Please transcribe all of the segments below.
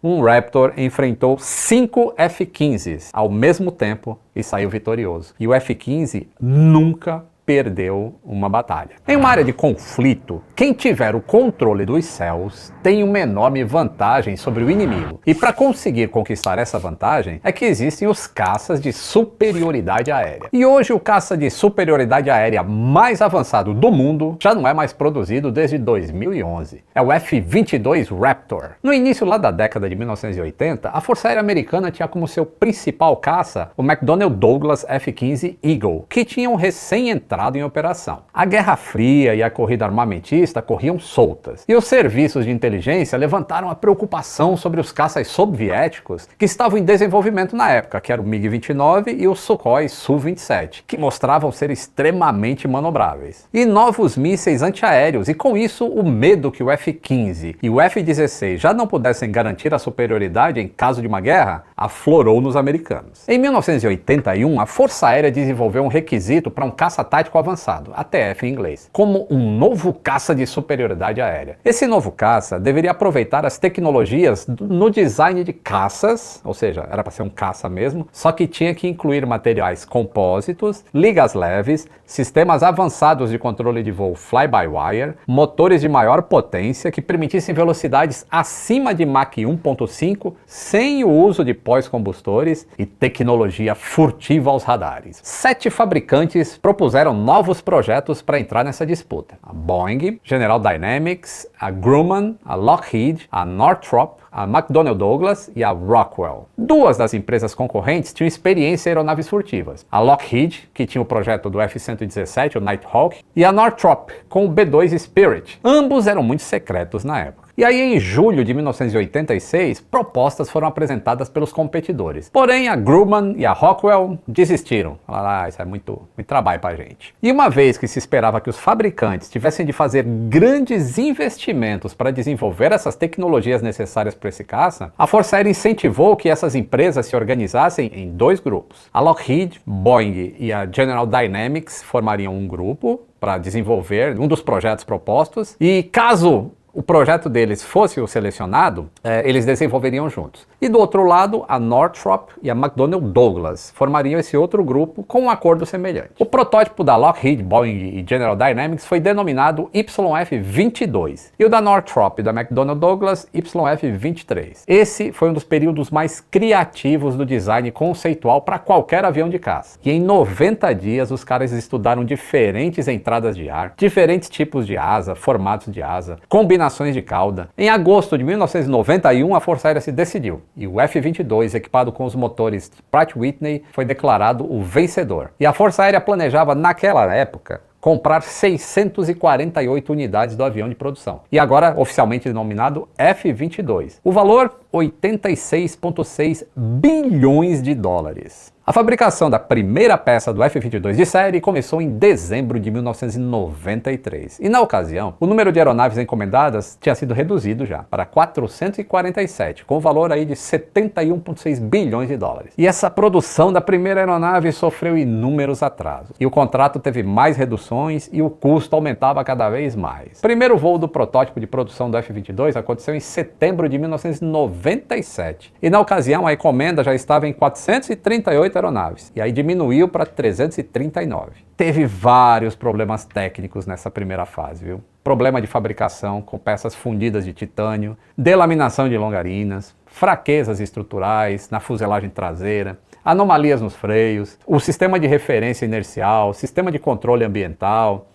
um Raptor enfrentou 5 F-15s ao mesmo tempo e saiu vitorioso. E o F-15 nunca perdeu uma batalha. Em uma área de conflito, quem tiver o controle dos céus tem uma enorme vantagem sobre o inimigo. E para conseguir conquistar essa vantagem é que existem os caças de superioridade aérea. E hoje o caça de superioridade aérea mais avançado do mundo já não é mais produzido desde 2011. É o F-22 Raptor. No início lá da década de 1980, a Força Aérea Americana tinha como seu principal caça o McDonnell Douglas F-15 Eagle, que tinham recém-entrado em operação. A Guerra Fria e a corrida armamentista corriam soltas, e os serviços de inteligência levantaram a preocupação sobre os caças soviéticos que estavam em desenvolvimento na época, que era o MiG-29 e o Sukhoi Su-27, que mostravam ser extremamente manobráveis. E novos mísseis antiaéreos, e com isso o medo que o F-15 e o F-16 já não pudessem garantir a superioridade em caso de uma guerra, aflorou nos americanos. Em 1981, a Força Aérea desenvolveu um requisito para um caça tático avançado, ATF em inglês, como um novo caça de superioridade aérea. Esse novo caça deveria aproveitar as tecnologias no design de caças, ou seja, era para ser um caça mesmo, só que tinha que incluir materiais compósitos, ligas leves, sistemas avançados de controle de voo fly-by-wire, motores de maior potência que permitissem velocidades acima de Mach 1.5 sem o uso de pós-combustores e tecnologia furtiva aos radares. 7 fabricantes propuseram novos projetos para entrar nessa disputa: a Boeing, General Dynamics, a Grumman, a Lockheed, a Northrop, a McDonnell Douglas e a Rockwell. Duas das empresas concorrentes tinham experiência em aeronaves furtivas: a Lockheed, que tinha o projeto do F-117, o Nighthawk, e a Northrop, com o B-2 Spirit. Ambos eram muito secretos na época. E aí, em julho de 1986, propostas foram apresentadas pelos competidores. Porém, a Grumman e a Rockwell desistiram. Falaram, isso é muito trabalho pra gente. E uma vez que se esperava que os fabricantes tivessem de fazer grandes investimentos para desenvolver essas tecnologias necessárias para esse caça, a Força Aérea incentivou que essas empresas se organizassem em 2 grupos. A Lockheed, Boeing e a General Dynamics formariam um grupo para desenvolver um dos projetos propostos, e caso o projeto deles fosse o selecionado, eles desenvolveriam juntos. E do outro lado, a Northrop e a McDonnell Douglas formariam esse outro grupo com um acordo semelhante. O protótipo da Lockheed, Boeing e General Dynamics foi denominado YF-22 e o da Northrop e da McDonnell Douglas YF-23. Esse foi um dos períodos mais criativos do design conceitual para qualquer avião de caça. E em 90 dias os caras estudaram diferentes entradas de ar, diferentes tipos de asa, formatos de asa, combinações de cauda. Em agosto de 1991, a Força Aérea se decidiu, e o F-22, equipado com os motores Pratt Whitney, foi declarado o vencedor. E a Força Aérea planejava, naquela época, comprar 648 unidades do avião de produção. E agora, oficialmente denominado F-22. O valor, 86,6 bilhões de dólares. A fabricação da primeira peça do F-22 de série começou em dezembro de 1993. E na ocasião, o número de aeronaves encomendadas tinha sido reduzido já para 447, com o valor aí de 71,6 bilhões de dólares. E essa produção da primeira aeronave sofreu inúmeros atrasos. E o contrato teve mais reduções e o custo aumentava cada vez mais. O primeiro voo do protótipo de produção do F-22 aconteceu em setembro de 1997. E na ocasião, a encomenda já estava em 438 aeronaves, e aí diminuiu para 339. Teve vários problemas técnicos nessa primeira fase, viu? Problema de fabricação com peças fundidas de titânio, delaminação de longarinas, fraquezas estruturais na fuselagem traseira, anomalias nos freios, o sistema de referência inercial, sistema de controle ambiental,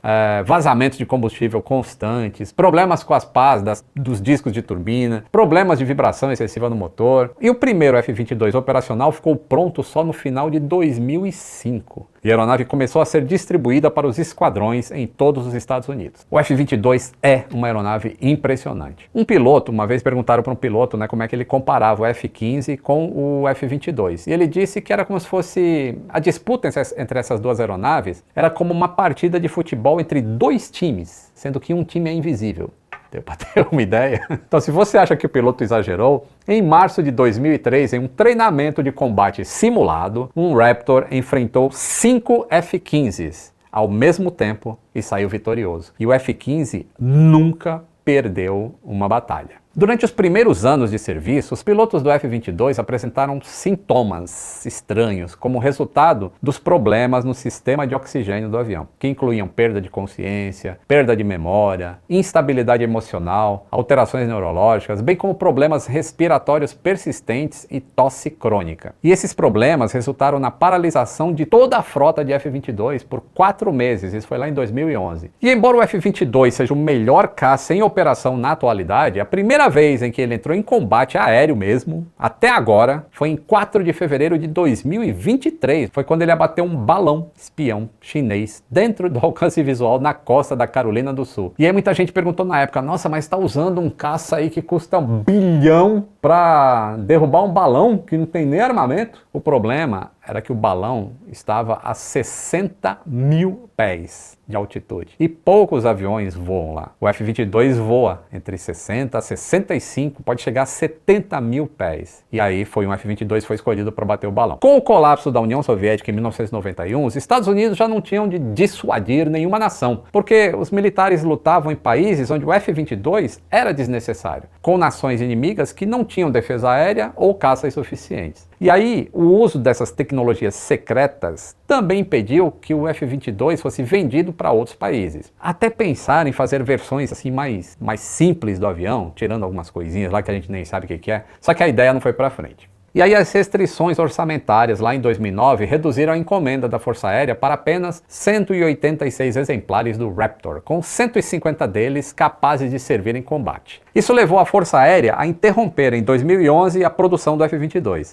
vazamentos de combustível constantes, problemas com as pás dos discos de turbina, problemas de vibração excessiva no motor. E o primeiro F-22 operacional ficou pronto só no final de 2005. E a aeronave começou a ser distribuída para os esquadrões em todos os Estados Unidos. O F-22 é uma aeronave impressionante. Uma vez perguntaram para um piloto, como é que ele comparava o F-15 com o F-22. E ele disse que era como se fosse a disputa entre essas duas aeronaves, era como uma partida de futebol entre 2 times, sendo que um time é invisível. Deu para ter uma ideia? Então, se você acha que o piloto exagerou, em março de 2003, em um treinamento de combate simulado, um Raptor enfrentou 5 F-15s ao mesmo tempo e saiu vitorioso. E o F-15 nunca perdeu uma batalha. Durante os primeiros anos de serviço, os pilotos do F-22 apresentaram sintomas estranhos como resultado dos problemas no sistema de oxigênio do avião, que incluíam perda de consciência, perda de memória, instabilidade emocional, alterações neurológicas, bem como problemas respiratórios persistentes e tosse crônica. E esses problemas resultaram na paralisação de toda a frota de F-22 por 4 meses, isso foi lá em 2011. E embora o F-22 seja o melhor caça em operação na atualidade, a primeira vez em que ele entrou em combate aéreo mesmo, até agora, foi em 4 de fevereiro de 2023. Foi quando ele abateu um balão espião chinês dentro do alcance visual na costa da Carolina do Sul. E aí muita gente perguntou na época, nossa, mas está usando um caça aí que custa $1 bilhão para derrubar um balão que não tem nem armamento? O problema era que o balão estava a 60 mil pés de altitude. E poucos aviões voam lá. O F-22 voa entre 60 a 65, pode chegar a 70 mil pés. E aí um F-22 foi escolhido para bater o balão. Com o colapso da União Soviética em 1991, os Estados Unidos já não tinham de dissuadir nenhuma nação, porque os militares lutavam em países onde o F-22 era desnecessário, com nações inimigas que não tinham defesa aérea ou caças suficientes. E aí, o uso dessas tecnologias secretas também impediu que o F-22 fosse vendido para outros países. Até pensar em fazer versões assim mais simples do avião, tirando algumas coisinhas lá que a gente nem sabe o que é, só que a ideia não foi para frente. E aí as restrições orçamentárias lá em 2009 reduziram a encomenda da Força Aérea para apenas 186 exemplares do Raptor, com 150 deles capazes de servir em combate. Isso levou a Força Aérea a interromper em 2011 a produção do F-22.